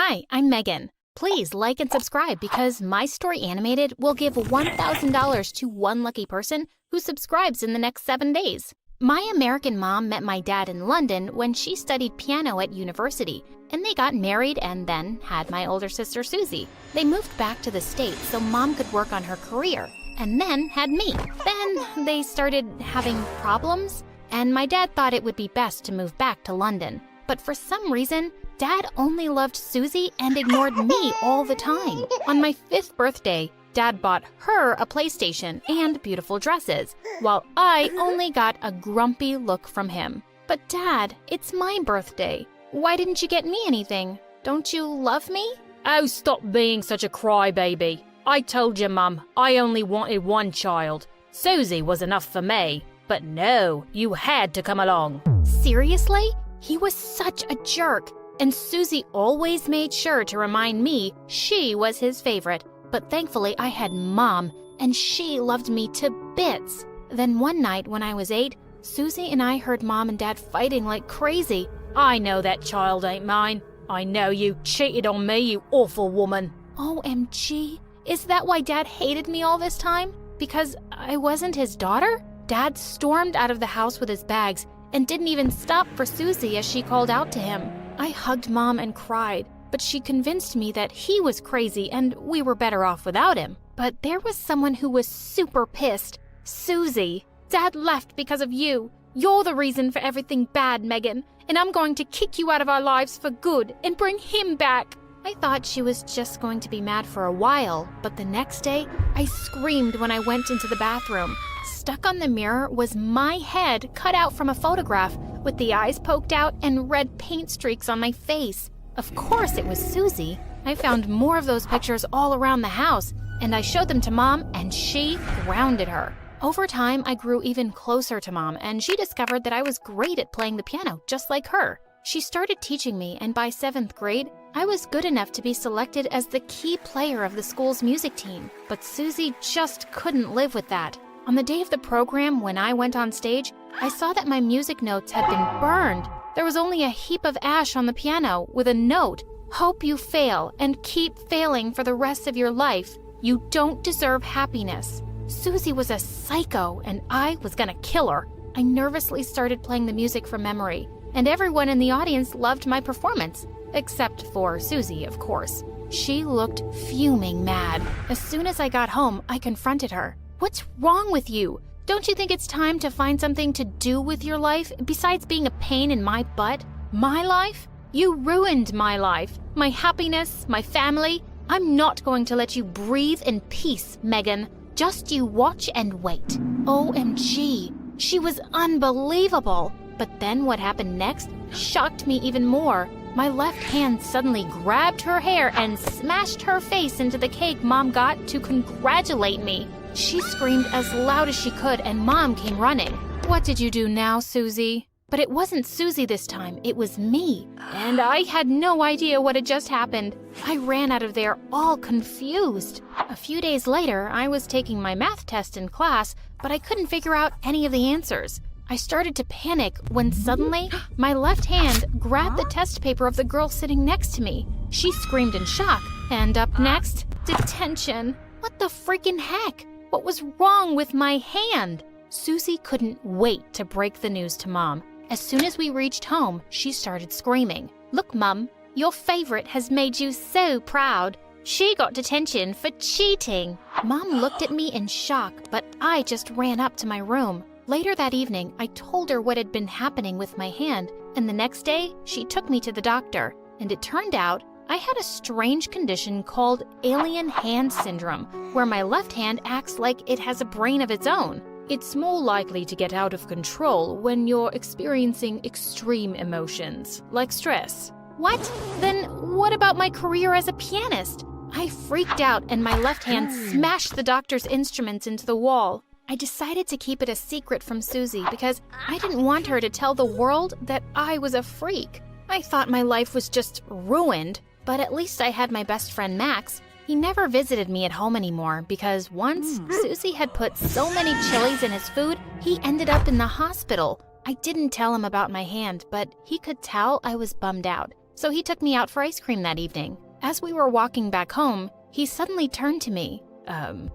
Hi, I'm Megan. Please like and subscribe because My Story Animated will give $1,000 to one lucky person who subscribes in the next 7 days. My American mom met my dad in London when she studied piano at university, and they got married and then had my older sister Susie. They moved back to the States so mom could work on her career, and then had me. Then they started having problems, and my dad thought it would be best to move back to London. But for some reason, Dad only loved Susie and ignored me all the time. On my 5th birthday, Dad bought her a PlayStation and beautiful dresses, while I only got a grumpy look from him. But Dad, it's my birthday. Why didn't you get me anything? Don't you love me? Oh, stop being such a crybaby. I told you, Mum, I only wanted one child. Susie was enough for me. But no, you had to come along. Seriously? He was such a jerk. And Susie always made sure to remind me she was his favorite. But thankfully I had Mom, and she loved me to bits. Then one night when I was 8, Susie and I heard Mom and Dad fighting like crazy. I know that child ain't mine. I know you cheated on me, you awful woman. OMG, is that why Dad hated me all this time? Because I wasn't his daughter? Dad stormed out of the house with his bags and didn't even stop for Susie as she called out to him. I hugged Mom and cried, but she convinced me that he was crazy and we were better off without him. But there was someone who was super pissed. Susie. Dad left because of you. You're the reason for everything bad, Megan, and I'm going to kick you out of our lives for good and bring him back. I thought she was just going to be mad for a while, but the next day, I screamed when I went into the bathroom. Stuck on the mirror was my head cut out from a photograph, with the eyes poked out and red paint streaks on my face. Of course it was Susie. I found more of those pictures all around the house, and I showed them to Mom, and she grounded her. Over time, I grew even closer to Mom, and she discovered that I was great at playing the piano, just like her. She started teaching me, and by 7th grade, I was good enough to be selected as the key player of the school's music team. But Susie just couldn't live with that. On the day of the program, when I went on stage, I saw that my music notes had been burned. There was only a heap of ash on the piano with a note, "Hope you fail and keep failing for the rest of your life. You don't deserve happiness." Susie was a psycho, and I was gonna kill her. I nervously started playing the music from memory, and everyone in the audience loved my performance, except for Susie, of course. She looked fuming mad. As soon as I got home, I confronted her. "What's wrong with you? Don't you think it's time to find something to do with your life besides being a pain in my butt? My life? You ruined my life, my happiness, my family. I'm not going to let you breathe in peace, Megan. Just you watch and wait." OMG, she was unbelievable. But then what happened next shocked me even more. My left hand suddenly grabbed her hair and smashed her face into the cake Mom got to congratulate me. She screamed as loud as she could, and Mom came running. "What did you do now, Susie?" But it wasn't Susie this time, it was me. And I had no idea what had just happened. I ran out of there all confused. A few days later, I was taking my math test in class, but I couldn't figure out any of the answers. I started to panic when suddenly, my left hand grabbed the test paper of the girl sitting next to me. She screamed in shock. And up next, detention. What the freaking heck? What was wrong with my hand? Susie couldn't wait to break the news to Mom. As soon as we reached home, she started screaming. "Look, Mum, your favorite has made you so proud. She got detention for cheating." Mom looked at me in shock, but I just ran up to my room. Later that evening, I told her what had been happening with my hand, and the next day, she took me to the doctor. And it turned out I had a strange condition called alien hand syndrome, where my left hand acts like it has a brain of its own. It's more likely to get out of control when you're experiencing extreme emotions, like stress. What? Then what about my career as a pianist? I freaked out and my left hand smashed the doctor's instruments into the wall. I decided to keep it a secret from Susie because I didn't want her to tell the world that I was a freak. I thought my life was just ruined, but at least I had my best friend Max. He never visited me at home anymore because once Susie had put so many chilies in his food, he ended up in the hospital. I didn't tell him about my hand, but he could tell I was bummed out. so he took me out for ice cream that evening. As we were walking back home, he suddenly turned to me.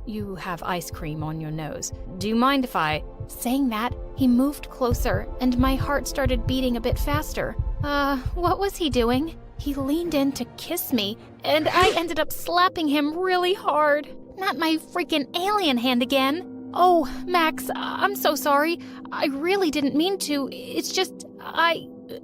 You have ice cream on your nose. Do you mind if I... Saying that, he moved closer, and my heart started beating a bit faster. What was he doing? He leaned in to kiss me, and I ended up slapping him really hard. Not my freaking alien hand again. Oh, Max, I'm so sorry. I really didn't mean to. It's just,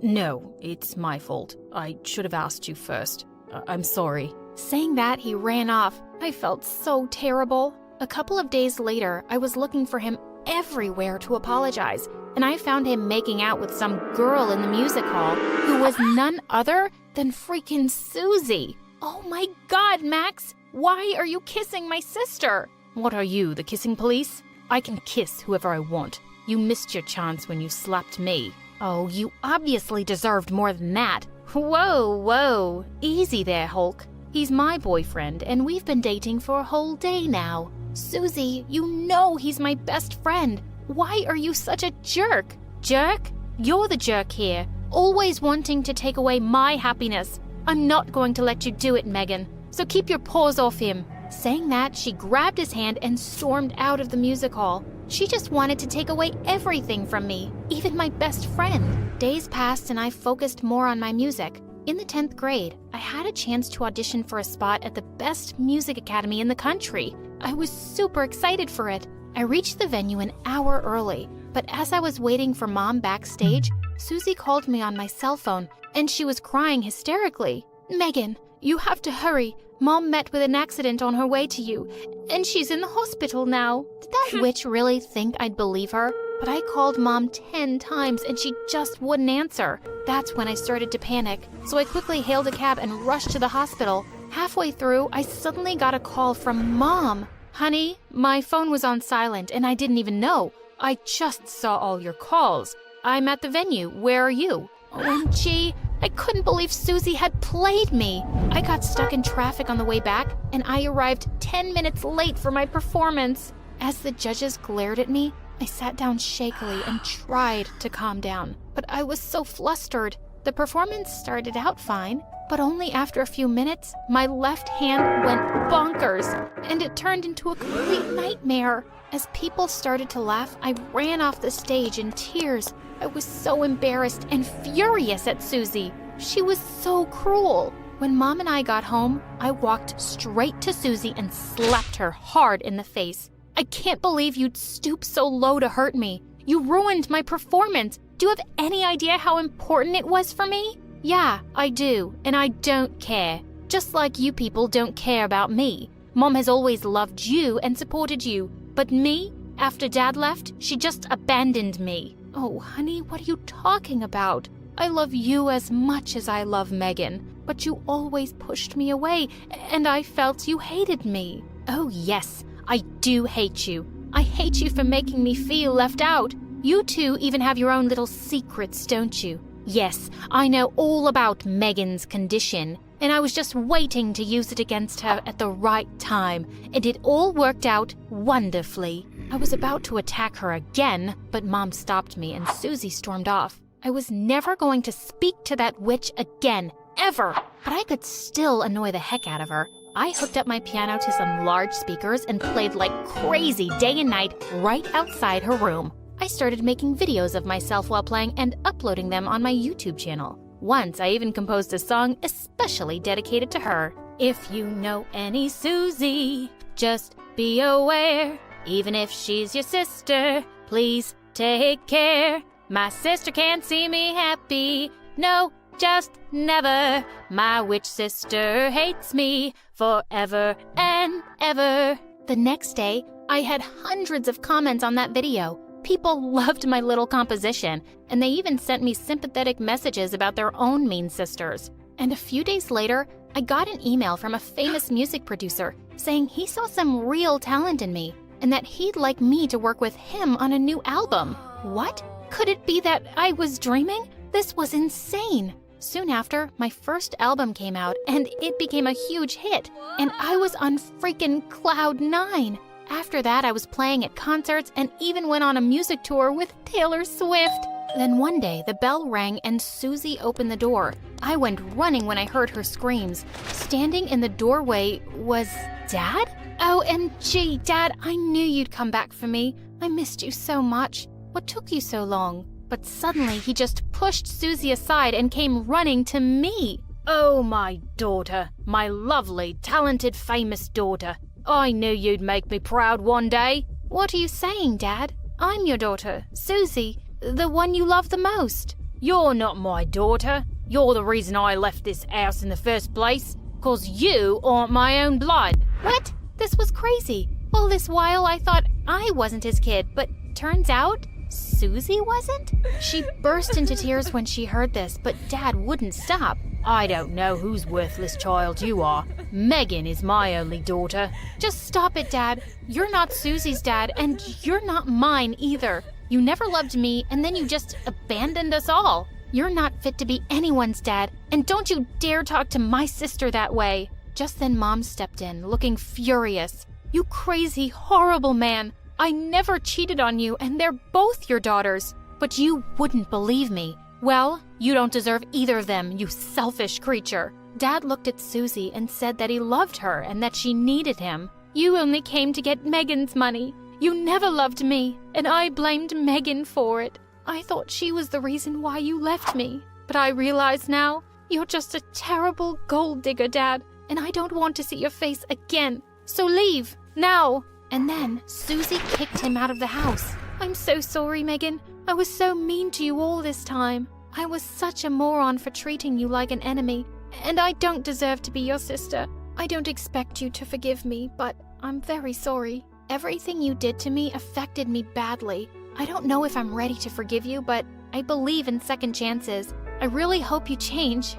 No, it's my fault. I should have asked you first. I'm sorry. Saying that, he ran off. I felt so terrible. A couple of days later, I was looking for him everywhere to apologize, and I found him making out with some girl in the music hall who was none other than freaking Susie. Oh my God, Max! Why are you kissing my sister? What are you, the kissing police? I can kiss whoever I want. You missed your chance when you slapped me. Oh, you obviously deserved more than that. Whoa. Easy there, Hulk. He's my boyfriend, and we've been dating for a whole day now. Susie, you know he's my best friend. Why are you such a jerk? Jerk? You're the jerk here, always wanting to take away my happiness. I'm not going to let you do it, Megan, so keep your paws off him. Saying that, she grabbed his hand and stormed out of the music hall. She just wanted to take away everything from me, even my best friend. Days passed and I focused more on my music. In the 10th grade, I had a chance to audition for a spot at the best music academy in the country. I was super excited for it. I reached the venue an hour early, but as I was waiting for Mom backstage, Susie called me on my cell phone, and she was crying hysterically. Megan, you have to hurry. Mom met with an accident on her way to you, and she's in the hospital now. Did that witch really think I'd believe her? But I called Mom 10 times, and she just wouldn't answer. That's when I started to panic, so I quickly hailed a cab and rushed to the hospital. Halfway through, I suddenly got a call from Mom. Honey, my phone was on silent, and I didn't even know. I just saw all your calls. I'm at the venue. Where are you? OMG, I couldn't believe Susie had played me. I got stuck in traffic on the way back, and I arrived 10 minutes late for my performance. As the judges glared at me, I sat down shakily and tried to calm down, but I was so flustered. The performance started out fine, but only after a few minutes, my left hand went bonkers, and it turned into a complete nightmare. As people started to laugh, I ran off the stage in tears. I was so embarrassed and furious at Susie. She was so cruel. When Mom and I got home, I walked straight to Susie and slapped her hard in the face. I can't believe you'd stoop so low to hurt me. You ruined my performance. Do you have any idea how important it was for me? Yeah, I do, and I don't care. Just like you people don't care about me. Mom has always loved you and supported you. But me, after Dad left, she just abandoned me. Oh, honey, what are you talking about? I love you as much as I love Megan, but you always pushed me away, and I felt you hated me. Oh, yes, I do hate you. I hate you for making me feel left out. You two even have your own little secrets, don't you? Yes, I know all about Megan's condition, and I was just waiting to use it against her at the right time, and it all worked out wonderfully. I was about to attack her again, but Mom stopped me and Susie stormed off. I was never going to speak to that witch again, ever, but I could still annoy the heck out of her. I hooked up my piano to some large speakers and played like crazy day and night right outside her room. I started making videos of myself while playing and uploading them on my YouTube channel. Once, I even composed a song especially dedicated to her. If you know any Susie, just be aware. Even if she's your sister, please take care. My sister can't see me happy. No, just never. My witch sister hates me forever and ever. The next day, I had hundreds of comments on that video. People loved my little composition, and they even sent me sympathetic messages about their own mean sisters. And a few days later, I got an email from a famous music producer saying he saw some real talent in me and that he'd like me to work with him on a new album. What? Could it be that I was dreaming? This was insane. Soon after, my first album came out and it became a huge hit, and I was on freaking cloud 9. After that, I was playing at concerts and even went on a music tour with Taylor Swift. Then one day, the bell rang and Susie opened the door. I went running when I heard her screams. Standing in the doorway was Dad? OMG, Dad, I knew you'd come back for me. I missed you so much. What took you so long? But suddenly he just pushed Susie aside and came running to me. Oh, my daughter, my lovely, talented, famous daughter. I knew you'd make me proud one day. What are you saying, Dad? I'm your daughter, Susie, the one you love the most. You're not my daughter. You're the reason I left this house in the first place, 'cause you aren't my own blood. What? This was crazy. All this while I thought I wasn't his kid, but turns out Susie wasn't? She burst into tears when she heard this, but Dad wouldn't stop. I don't know whose worthless child you are. Megan is my only daughter. Just stop it, Dad. You're not Susie's dad, and you're not mine either. You never loved me, and then you just abandoned us all. You're not fit to be anyone's dad, and don't you dare talk to my sister that way. Just then Mom stepped in, looking furious. You crazy, horrible man. I never cheated on you, and they're both your daughters. But you wouldn't believe me. Well, you don't deserve either of them, you selfish creature. Dad looked at Susie and said that he loved her and that she needed him. You only came to get Megan's money. You never loved me, and I blamed Megan for it. I thought she was the reason why you left me. But I realize now, you're just a terrible gold digger, Dad, and I don't want to see your face again. So leave, now. And then Susie kicked him out of the house. I'm so sorry, Megan. I was so mean to you all this time. I was such a moron for treating you like an enemy, and I don't deserve to be your sister. I don't expect you to forgive me, but I'm very sorry. Everything you did to me affected me badly. I don't know if I'm ready to forgive you, but I believe in second chances. I really hope you change.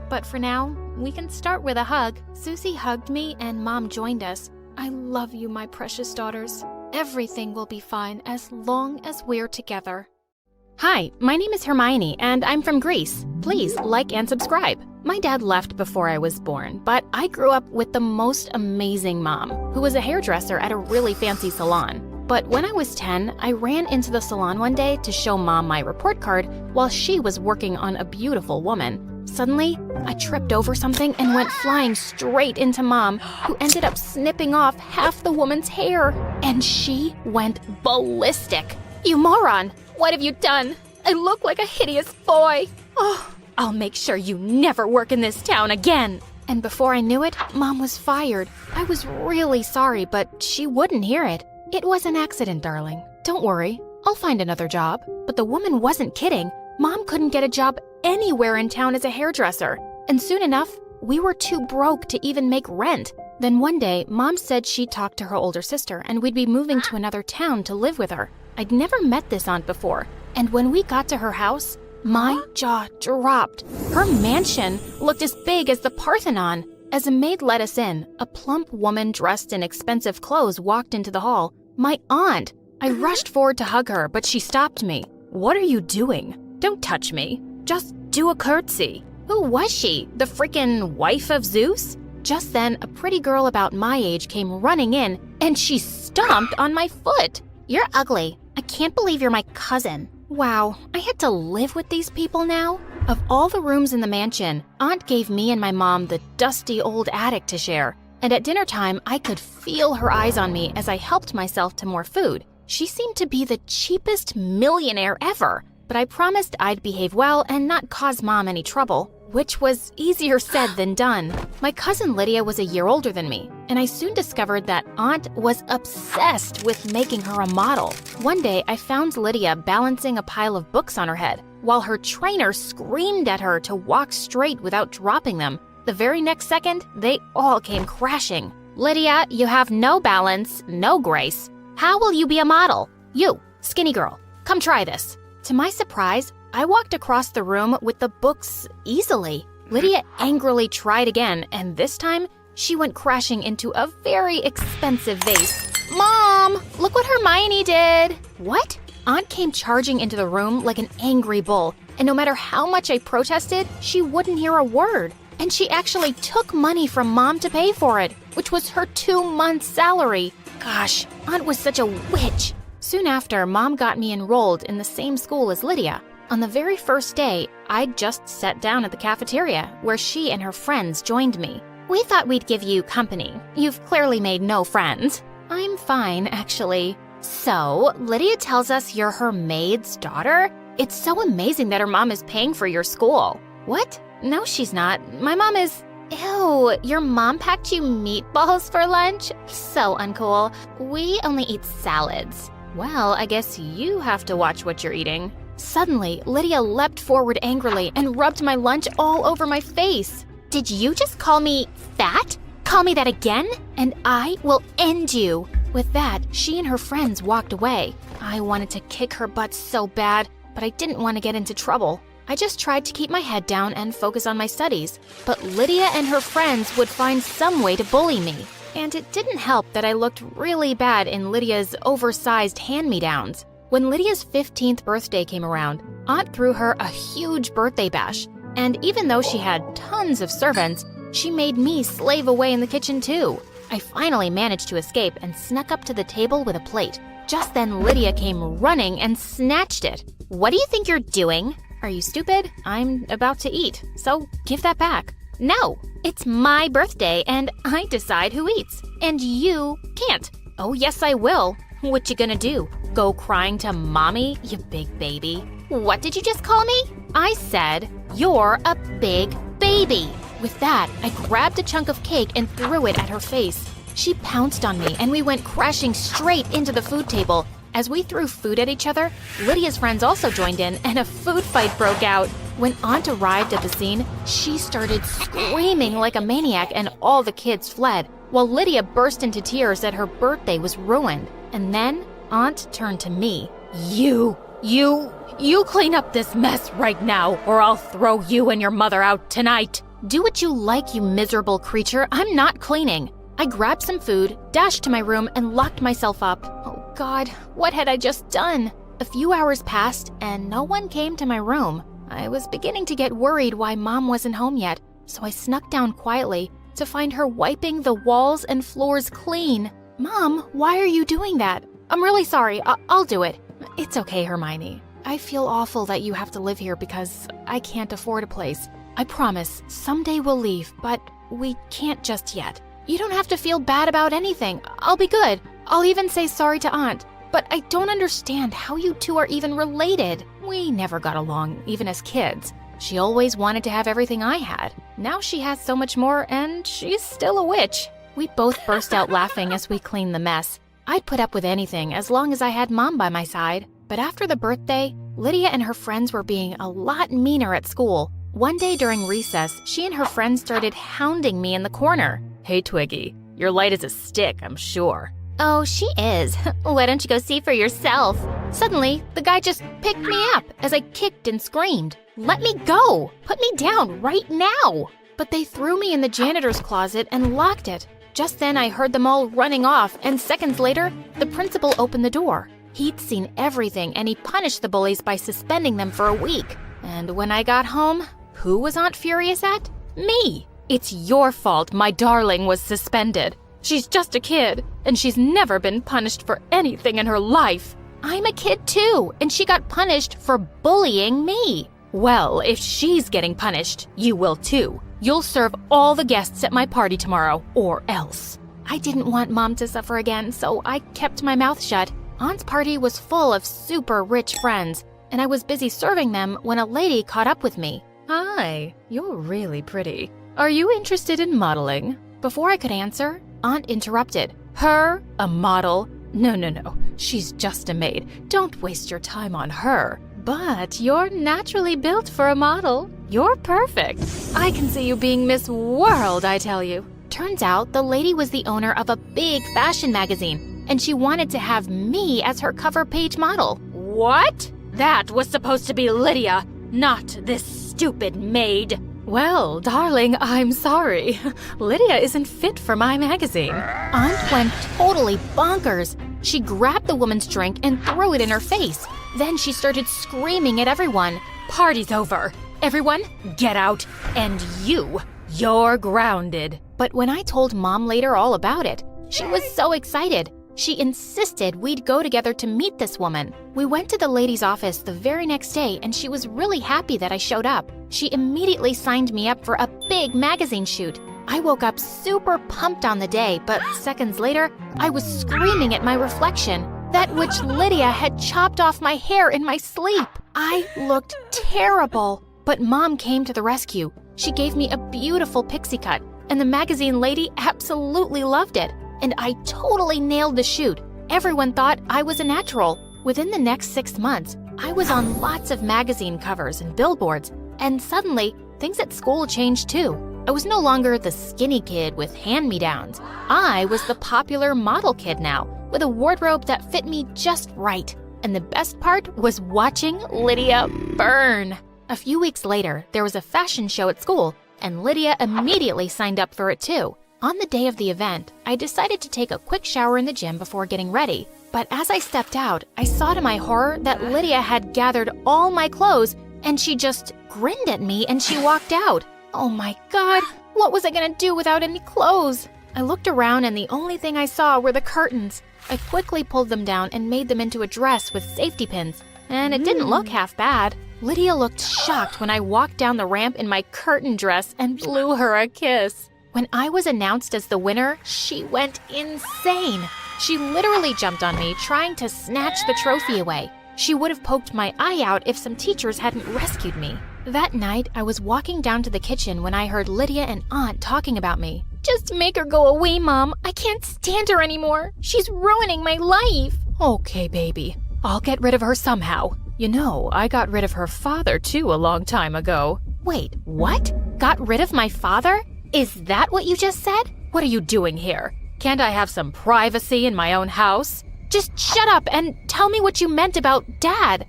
But for now, we can start with a hug. Susie hugged me and Mom joined us. I love you, my precious daughters. Everything will be fine as long as we're together. Hi, my name is Hermione, and I'm from Greece. Please like and subscribe. My dad left before I was born, but I grew up with the most amazing mom, who was a hairdresser at a really fancy salon. But when I was 10, I ran into the salon one day to show Mom my report card while she was working on a beautiful woman. Suddenly, I tripped over something and went flying straight into Mom, who ended up snipping off half the woman's hair. And she went ballistic. You moron! What have you done? I look like a hideous boy. Oh, I'll make sure you never work in this town again. And before I knew it, Mom was fired. I was really sorry, but she wouldn't hear it. It was an accident, darling. Don't worry, I'll find another job. But the woman wasn't kidding. Mom couldn't get a job anywhere in town as a hairdresser. And soon enough, we were too broke to even make rent. Then one day, Mom said she'd talk to her older sister and we'd be moving to another town to live with her. I'd never met this aunt before. And when we got to her house, my jaw dropped. Her mansion looked as big as the Parthenon. As a maid let us in, a plump woman dressed in expensive clothes walked into the hall. My aunt! I rushed forward to hug her, but she stopped me. What are you doing? Don't touch me. Just do a curtsy. Who was she? The freaking wife of Zeus? Just then, a pretty girl about my age came running in, and she stomped on my foot. You're ugly. I can't believe you're my cousin. Wow, I had to live with these people now? Of all the rooms in the mansion, Aunt gave me and my mom the dusty old attic to share. And at dinner time, I could feel her eyes on me as I helped myself to more food. She seemed to be the cheapest millionaire ever. But I promised I'd behave well and not cause Mom any trouble, which was easier said than done. My cousin Lydia was a year older than me, and I soon discovered that Aunt was obsessed with making her a model. One day, I found Lydia balancing a pile of books on her head, while her trainer screamed at her to walk straight without dropping them. The very next second, they all came crashing. Lydia, you have no balance, no grace. How will you be a model? You, skinny girl, come try this. To my surprise, I walked across the room with the books easily. Lydia angrily tried again, and this time, she went crashing into a very expensive vase. Mom, look what Hermione did! What? Aunt came charging into the room like an angry bull, and no matter how much I protested, she wouldn't hear a word. And she actually took money from Mom to pay for it, which was her 2 months' salary. Gosh, Aunt was such a witch. Soon after, Mom got me enrolled in the same school as Lydia. On the very first day, I'd just sat down at the cafeteria, where she and her friends joined me. We thought we'd give you company. You've clearly made no friends. I'm fine, actually. So, Lydia tells us you're her maid's daughter? It's so amazing that her mom is paying for your school. What? No, she's not. My mom is... Ew, your mom packed you meatballs for lunch? So uncool. We only eat salads. Well, I guess you have to watch what you're eating. Suddenly, Lydia leapt forward angrily and rubbed my lunch all over my face. Did you just call me fat? Call me that again? And I will end you. With that, she and her friends walked away. I wanted to kick her butt so bad, but I didn't want to get into trouble. I just tried to keep my head down and focus on my studies. But Lydia and her friends would find some way to bully me. And it didn't help that I looked really bad in Lydia's oversized hand-me-downs. When Lydia's 15th birthday came around, Aunt threw her a huge birthday bash. And even though she had tons of servants, she made me slave away in the kitchen too. I finally managed to escape and snuck up to the table with a plate. Just then Lydia came running and snatched it. What do you think you're doing? Are you stupid? I'm about to eat, so give that back. No, it's my birthday and I decide who eats. And you can't. Oh yes, I will. What you gonna do? Go crying to mommy, you big baby? What did you just call me? I said, you're a big baby. With that, I grabbed a chunk of cake and threw it at her face. She pounced on me and we went crashing straight into the food table. As we threw food at each other, Lydia's friends also joined in and a food fight broke out. When Aunt arrived at the scene, she started screaming like a maniac and all the kids fled, while Lydia burst into tears that her birthday was ruined. And then Aunt turned to me. You clean up this mess right now, or I'll throw you and your mother out tonight. Do what you like, you miserable creature. I'm not cleaning. I grabbed some food, dashed to my room, and locked myself up. Oh God, what had I just done? A few hours passed, and no one came to my room. I was beginning to get worried why Mom wasn't home yet, so I snuck down quietly to find her wiping the walls and floors clean. Mom, why are you doing that? I'm really sorry. I'll do it. It's okay, Hermione. I feel awful that you have to live here because I can't afford a place. I promise, someday we'll leave, but we can't just yet. You don't have to feel bad about anything. I'll be good. I'll even say sorry to Aunt. But I don't understand how you two are even related. We never got along, even as kids. She always wanted to have everything I had. Now she has so much more, and she's still a witch. We both burst out laughing as we cleaned the mess. I'd put up with anything as long as I had Mom by my side. But after the birthday, Lydia and her friends were being a lot meaner at school. One day during recess, she and her friends started hounding me in the corner. Hey, Twiggy, you're light as a stick, I'm sure. Oh, she is. Why don't you go see for yourself? Suddenly, the guy just picked me up as I kicked and screamed. Let me go! Put me down right now! But they threw me in the janitor's closet and locked it. Just then, I heard them all running off, and seconds later, the principal opened the door. He'd seen everything, and he punished the bullies by suspending them for a week. And when I got home, who was Aunt furious at? Me! It's your fault my darling was suspended. She's just a kid, and she's never been punished for anything in her life. I'm a kid too, and she got punished for bullying me. Well, if she's getting punished, you will too. You'll serve all the guests at my party tomorrow, or else. I didn't want Mom to suffer again, so I kept my mouth shut. Aunt's party was full of super rich friends, and I was busy serving them when a lady caught up with me. Hi, you're really pretty. Are you interested in modeling? Before I could answer, Aunt interrupted. Her? A model? No. She's just a maid. Don't waste your time on her. But you're naturally built for a model. You're perfect. I can see you being Miss World, I tell you. Turns out the lady was the owner of a big fashion magazine, and she wanted to have me as her cover page model. What? That was supposed to be Lydia, not this stupid maid. Well, darling, I'm sorry. Lydia isn't fit for my magazine. Aunt went totally bonkers. She grabbed the woman's drink and threw it in her face. Then she started screaming at everyone. Party's over. Everyone, get out. And you're grounded. But when I told Mom later all about it, she was so excited. She insisted we'd go together to meet this woman. We went to the lady's office the very next day, and she was really happy that I showed up. She immediately signed me up for a big magazine shoot. I woke up super pumped on the day, but seconds later, I was screaming at my reflection, that witch Lydia had chopped off my hair in my sleep. I looked terrible, but Mom came to the rescue. She gave me a beautiful pixie cut, and the magazine lady absolutely loved it. And I totally nailed the shoot. Everyone thought I was a natural. Within the next 6 months, I was on lots of magazine covers and billboards, and suddenly, things at school changed too. I was no longer the skinny kid with hand-me-downs. I was the popular model kid now, with a wardrobe that fit me just right. And the best part was watching Lydia burn. A few weeks later, there was a fashion show at school, and Lydia immediately signed up for it too. On the day of the event, I decided to take a quick shower in the gym before getting ready. But as I stepped out, I saw to my horror that Lydia had gathered all my clothes, and she just grinned at me and she walked out. Oh my God, what was I gonna do without any clothes? I looked around and the only thing I saw were the curtains. I quickly pulled them down and made them into a dress with safety pins, and it didn't look half bad. Lydia looked shocked when I walked down the ramp in my curtain dress and blew her a kiss. When I was announced as the winner, she went insane. She literally jumped on me, trying to snatch the trophy away. She would have poked my eye out if some teachers hadn't rescued me. That night, I was walking down to the kitchen when I heard Lydia and Aunt talking about me. "Just make her go away, Mom. I can't stand her anymore. She's ruining my life." Okay, baby. I'll get rid of her somehow. You know, I got rid of her father too a long time ago. Wait, what? Got rid of my father? Is that what you just said? What are you doing here? Can't I have some privacy in my own house? Just shut up and tell me what you meant about Dad.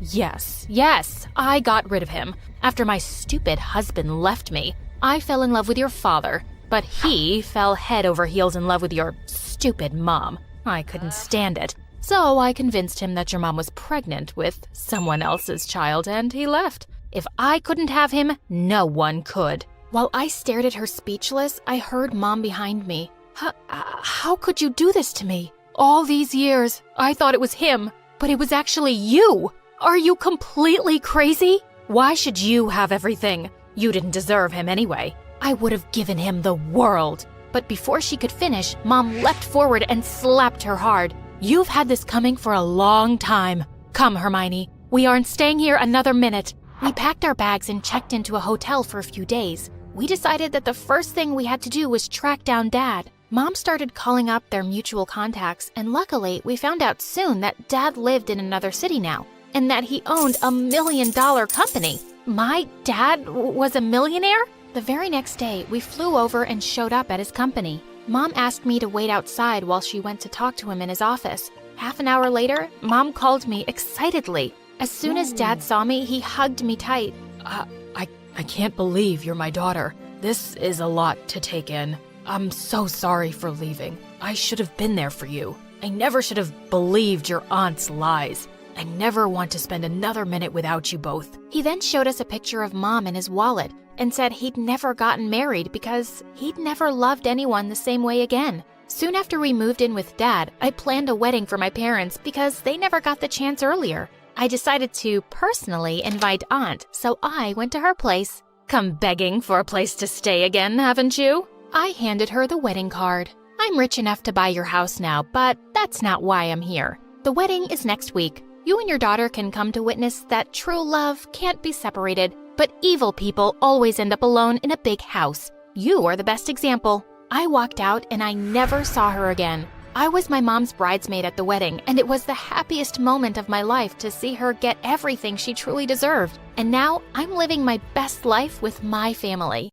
Yes, I got rid of him. After my stupid husband left me, I fell in love with your father, but he fell head over heels in love with your stupid mom. I couldn't stand it. So I convinced him that your mom was pregnant with someone else's child, and he left. If I couldn't have him, no one could. While I stared at her speechless, I heard Mom behind me. How could you do this to me? All these years, I thought it was him, but it was actually you. Are you completely crazy? Why should you have everything? You didn't deserve him anyway. I would have given him the world. But before she could finish, Mom leapt forward and slapped her hard. You've had this coming for a long time. Come, Hermione. We aren't staying here another minute. We packed our bags and checked into a hotel for a few days. We decided that the first thing we had to do was track down Dad. Mom started calling up their mutual contacts, and luckily, we found out soon that Dad lived in another city now, and that he owned a $1 million company. My dad was a millionaire? The very next day, we flew over and showed up at his company. Mom asked me to wait outside while she went to talk to him in his office. Half an hour later, Mom called me excitedly. As soon as Dad saw me, he hugged me tight. I can't believe you're my daughter. This is a lot to take in. I'm so sorry for leaving. I should have been there for you. I never should have believed your aunt's lies. I never want to spend another minute without you both. He then showed us a picture of Mom in his wallet and said he'd never gotten married because he'd never loved anyone the same way again. Soon after we moved in with Dad, I planned a wedding for my parents because they never got the chance earlier. I decided to personally invite Aunt, so I went to her place. Come begging for a place to stay again, haven't you? I handed her the wedding card. I'm rich enough to buy your house now, but that's not why I'm here. The wedding is next week. You and your daughter can come to witness that true love can't be separated, but evil people always end up alone in a big house. You are the best example. I walked out and I never saw her again. I was my mom's bridesmaid at the wedding, and it was the happiest moment of my life to see her get everything she truly deserved. And now I'm living my best life with my family.